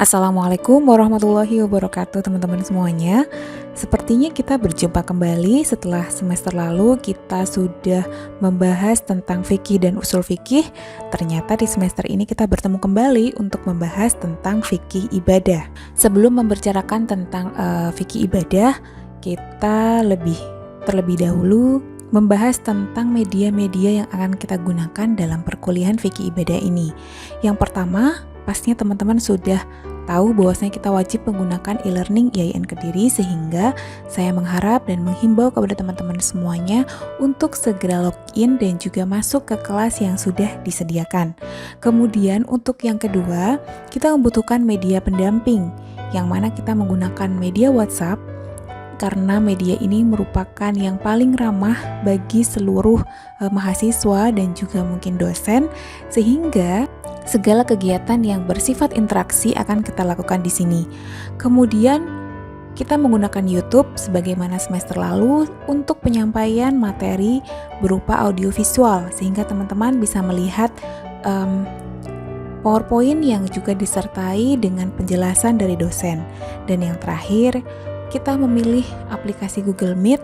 Assalamualaikum warahmatullahi wabarakatuh teman-teman semuanya. Sepertinya kita berjumpa kembali setelah semester lalu kita sudah membahas tentang fikih dan usul fikih. Ternyata di semester ini kita bertemu kembali untuk membahas tentang fikih ibadah. Sebelum membicarakan tentang fikih ibadah, kita terlebih dahulu membahas tentang media-media yang akan kita gunakan dalam perkuliahan fikih ibadah ini. Yang pertama, pastinya teman-teman sudah tahu bahwasanya kita wajib menggunakan e-learning IAIN Kediri, sehingga saya mengharap dan menghimbau kepada teman-teman semuanya untuk segera login dan juga masuk ke kelas yang sudah disediakan. Kemudian untuk yang kedua, kita membutuhkan media pendamping, yang mana kita menggunakan media WhatsApp karena media ini merupakan yang paling ramah bagi seluruh mahasiswa dan juga mungkin dosen, sehingga segala kegiatan yang bersifat interaksi akan kita lakukan di sini. Kemudian kita menggunakan YouTube sebagaimana semester lalu untuk penyampaian materi berupa audiovisual, sehingga teman-teman bisa melihat PowerPoint yang juga disertai dengan penjelasan dari dosen. Dan yang terakhir, kita memilih aplikasi Google Meet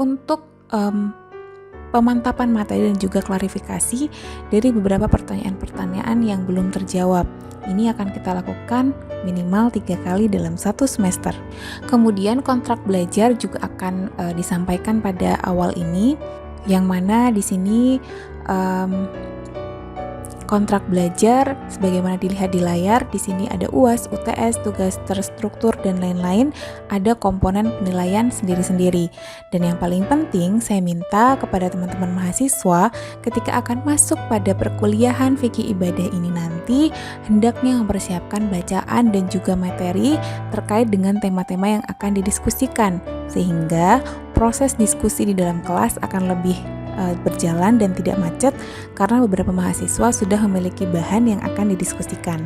untuk pemantapan materi dan juga klarifikasi dari beberapa pertanyaan-pertanyaan yang belum terjawab. Ini akan kita lakukan minimal 3 kali dalam satu semester. Kemudian kontrak belajar juga akan disampaikan pada awal ini, yang mana di sini kontrak belajar sebagaimana dilihat di layar. Di sini ada UAS, UTS, tugas terstruktur dan lain-lain. Ada komponen penilaian sendiri-sendiri. Dan yang paling penting, saya minta kepada teman-teman mahasiswa ketika akan masuk pada perkuliahan fikih ibadah ini nanti, hendaknya mempersiapkan bacaan dan juga materi terkait dengan tema-tema yang akan didiskusikan, sehingga proses diskusi di dalam kelas akan lebih berjalan dan tidak macet karena beberapa mahasiswa sudah memiliki bahan yang akan didiskusikan.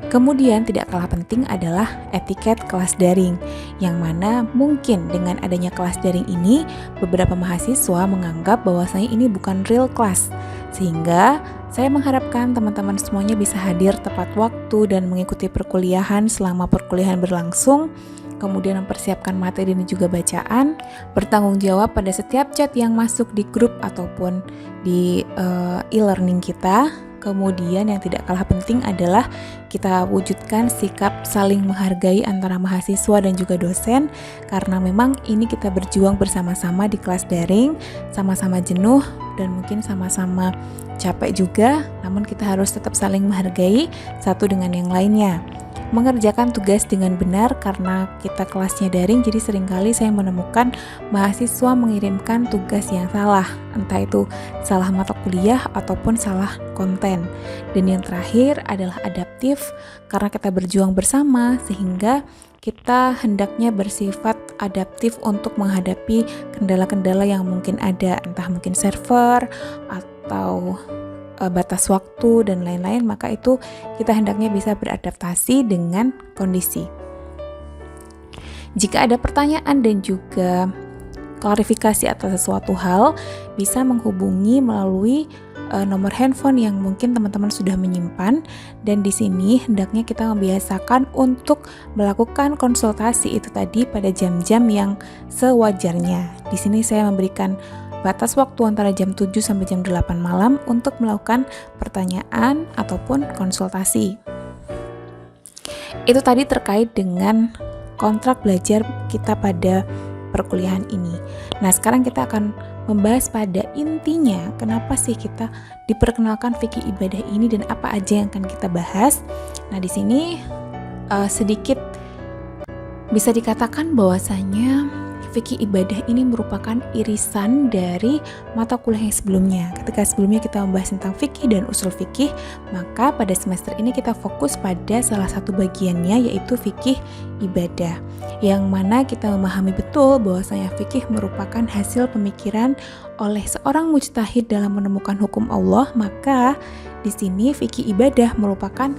Kemudian tidak kalah penting adalah etiket kelas daring, yang mana mungkin dengan adanya kelas daring ini beberapa mahasiswa menganggap bahwasanya ini bukan real class, sehingga saya mengharapkan teman-teman semuanya bisa hadir tepat waktu dan mengikuti perkuliahan selama perkuliahan berlangsung. Kemudian mempersiapkan materi dan juga bacaan, bertanggung jawab pada setiap chat yang masuk di grup ataupun di e-learning kita. Kemudian yang tidak kalah penting adalah kita wujudkan sikap saling menghargai antara mahasiswa dan juga dosen, karena memang ini kita berjuang bersama-sama di kelas daring, sama-sama jenuh dan mungkin sama-sama capek juga, namun kita harus tetap saling menghargai satu dengan yang lainnya. Mengerjakan tugas dengan benar karena kita kelasnya daring, jadi seringkali saya menemukan mahasiswa mengirimkan tugas yang salah, entah itu salah mata kuliah ataupun salah konten. Dan yang terakhir adalah adaptif, karena kita berjuang bersama sehingga kita hendaknya bersifat adaptif untuk menghadapi kendala-kendala yang mungkin ada, entah mungkin server atau batas waktu dan lain-lain, maka itu kita hendaknya bisa beradaptasi dengan kondisi. Jika ada pertanyaan dan juga klarifikasi atas sesuatu hal, bisa menghubungi melalui nomor handphone yang mungkin teman-teman sudah menyimpan, dan di sini hendaknya kita membiasakan untuk melakukan konsultasi itu tadi pada jam-jam yang sewajarnya. Di sini saya memberikan batas waktu antara jam 7 sampai jam 8 malam untuk melakukan pertanyaan ataupun konsultasi. Itu tadi terkait dengan kontrak belajar kita pada perkuliahan ini. Nah, sekarang kita akan membahas pada intinya kenapa sih kita diperkenalkan fikih ibadah ini dan apa aja yang akan kita bahas. Nah, di sini sedikit bisa dikatakan bahwasanya fikih ibadah ini merupakan irisan dari mata kuliah yang sebelumnya. Ketika sebelumnya kita membahas tentang fikih dan usul fikih, maka pada semester ini kita fokus pada salah satu bagiannya, yaitu fikih ibadah, yang mana kita memahami betul bahwasanya fikih merupakan hasil pemikiran oleh seorang mujtahid dalam menemukan hukum Allah. Maka di sini fikih ibadah merupakan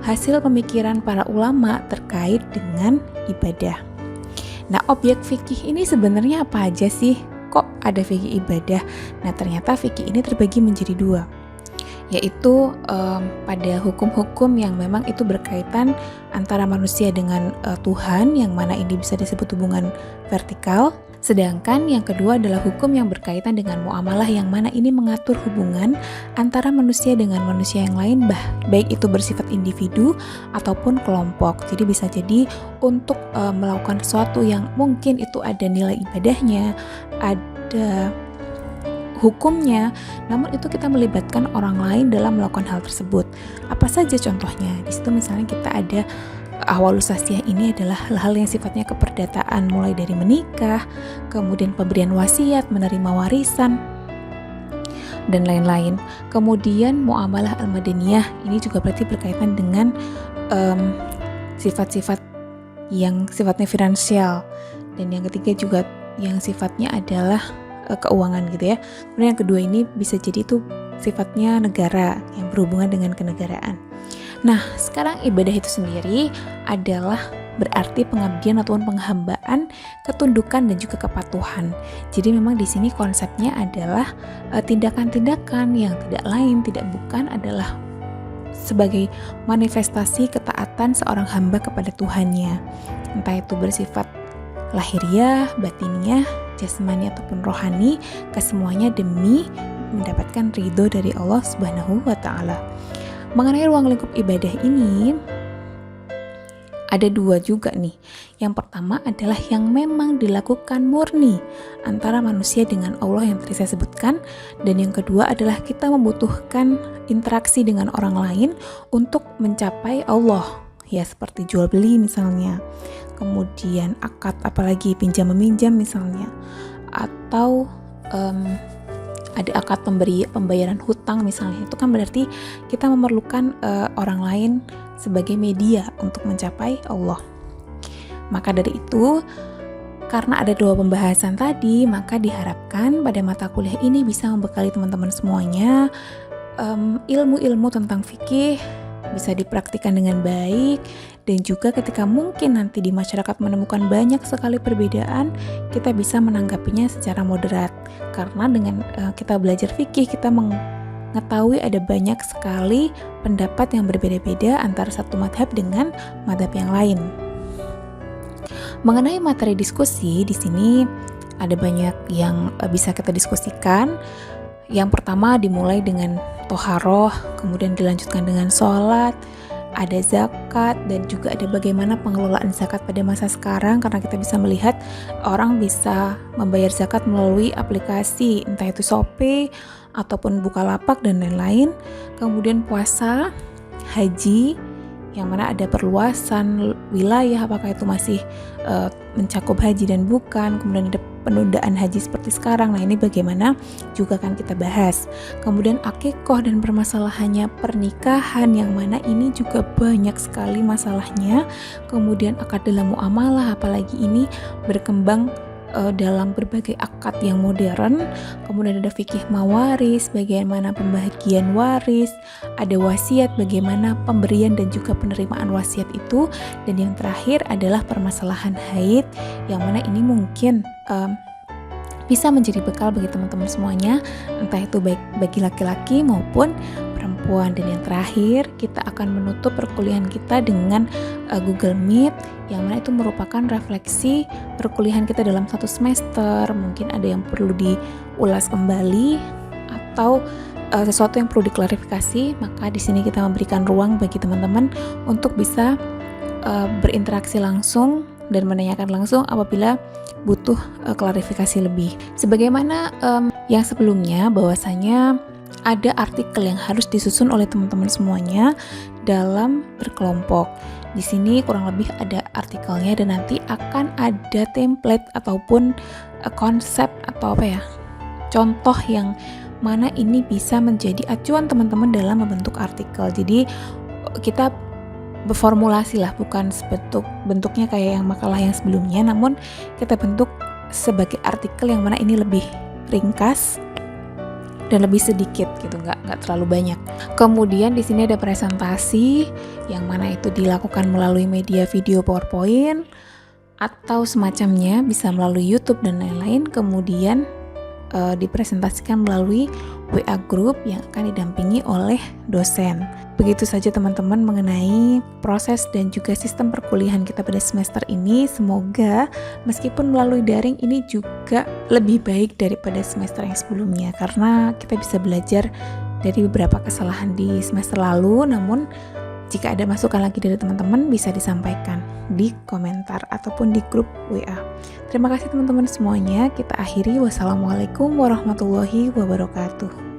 hasil pemikiran para ulama terkait dengan ibadah. Nah, objek fikih ini sebenarnya apa aja sih? Kok ada fikih ibadah? Nah, ternyata fikih ini terbagi menjadi 2. yaitu pada hukum-hukum yang memang itu berkaitan antara manusia dengan Tuhan, yang mana ini bisa disebut hubungan vertikal. Sedangkan yang kedua adalah hukum yang berkaitan dengan muamalah, yang mana ini mengatur hubungan antara manusia dengan manusia yang lain, baik itu bersifat individu ataupun kelompok. Jadi bisa jadi untuk melakukan sesuatu yang mungkin itu ada nilai ibadahnya, ada hukumnya, namun itu kita melibatkan orang lain dalam melakukan hal tersebut. Apa saja contohnya? Di situ misalnya kita ada awal usasiyah, ini adalah hal-hal yang sifatnya keperdataan, mulai dari menikah, kemudian pemberian wasiat, menerima warisan, dan lain-lain. Kemudian muamalah al-madaniyah, ini juga berarti berkaitan dengan sifat-sifat yang sifatnya finansial. Dan yang ketiga juga yang sifatnya adalah keuangan gitu ya. Kemudian yang kedua ini bisa jadi itu sifatnya negara, yang berhubungan dengan kenegaraan. Nah, sekarang ibadah itu sendiri adalah berarti pengabdian ataupun penghambaan, ketundukan dan juga kepatuhan. Jadi memang di sini konsepnya adalah tindakan-tindakan yang tidak lain, tidak bukan adalah sebagai manifestasi ketaatan seorang hamba kepada Tuhannya. Entah itu bersifat lahiriah, batiniah, jasmani ataupun rohani, kesemuanya demi mendapatkan ridho dari Allah Subhanahu wa Ta'ala. Mengenai ruang lingkup ibadah ini ada dua juga nih. Yang pertama adalah yang memang dilakukan murni antara manusia dengan Allah yang tadi saya sebutkan, dan yang kedua adalah kita membutuhkan interaksi dengan orang lain untuk mencapai Allah, ya seperti jual beli misalnya, kemudian akad, apalagi pinjam meminjam misalnya, atau ada akad pembayaran hutang misalnya. Itu kan berarti kita memerlukan orang lain sebagai media untuk mencapai Allah. Maka dari itu, karena ada dua pembahasan tadi, maka diharapkan pada mata kuliah ini bisa membekali teman-teman semuanya ilmu-ilmu tentang fikih bisa dipraktikkan dengan baik, dan juga ketika mungkin nanti di masyarakat menemukan banyak sekali perbedaan, kita bisa menanggapinya secara moderat. Karena dengan kita belajar fikih, kita mengetahui ada banyak sekali pendapat yang berbeda-beda antara satu madhab dengan madhab yang lain. Mengenai materi diskusi, di sini ada banyak yang bisa kita diskusikan. Yang pertama dimulai dengan toharoh, kemudian dilanjutkan dengan sholat, ada zakat, dan juga ada bagaimana pengelolaan zakat pada masa sekarang, karena kita bisa melihat orang bisa membayar zakat melalui aplikasi, entah itu Shopee ataupun Bukalapak dan lain-lain. Kemudian puasa, haji, yang mana ada perluasan wilayah, apakah itu masih mencakup haji dan bukan, kemudian ada penundaan haji seperti sekarang. Nah, ini bagaimana juga kan kita bahas. Kemudian akikoh dan permasalahannya pernikahan, yang mana ini juga banyak sekali masalahnya. Kemudian akad dalam muamalah, apalagi ini berkembang dalam berbagai akad yang modern. Kemudian ada fikih mawaris, bagaimana pembagian waris, ada wasiat, bagaimana pemberian dan juga penerimaan wasiat itu, dan yang terakhir adalah permasalahan haid, yang mana ini mungkin bisa menjadi bekal bagi teman-teman semuanya, entah itu baik bagi laki-laki maupun perempuan. Dan yang terakhir, kita akan menutup perkuliahan kita dengan Google Meet, yang mana itu merupakan refleksi perkuliahan kita dalam satu semester. Mungkin ada yang perlu diulas kembali atau sesuatu yang perlu diklarifikasi, maka di sini kita memberikan ruang bagi teman-teman untuk bisa berinteraksi langsung dan menanyakan langsung apabila butuh klarifikasi lebih. Sebagaimana yang sebelumnya, bahwasanya ada artikel yang harus disusun oleh teman-teman semuanya dalam berkelompok. Di sini kurang lebih ada artikelnya, dan nanti akan ada template ataupun konsep atau contoh yang mana ini bisa menjadi acuan teman-teman dalam membentuk artikel. Jadi kita berformulasi lah, bukan bentuknya kayak yang makalah yang sebelumnya, namun kita bentuk sebagai artikel yang mana ini lebih ringkas dan lebih sedikit gitu, nggak terlalu banyak. Kemudian di sini ada presentasi yang mana itu dilakukan melalui media video PowerPoint atau semacamnya, bisa melalui YouTube dan lain-lain. Kemudian dipresentasikan melalui WA group yang akan didampingi oleh dosen. Begitu saja teman-teman mengenai proses dan juga sistem perkuliahan kita pada semester ini. Semoga meskipun melalui daring ini juga lebih baik daripada semester yang sebelumnya, karena kita bisa belajar dari beberapa kesalahan di semester lalu. Namun jika ada masukan lagi dari teman-teman bisa disampaikan di komentar ataupun di grup WA. Terima kasih teman-teman semuanya. Kita akhiri. Wassalamualaikum warahmatullahi wabarakatuh.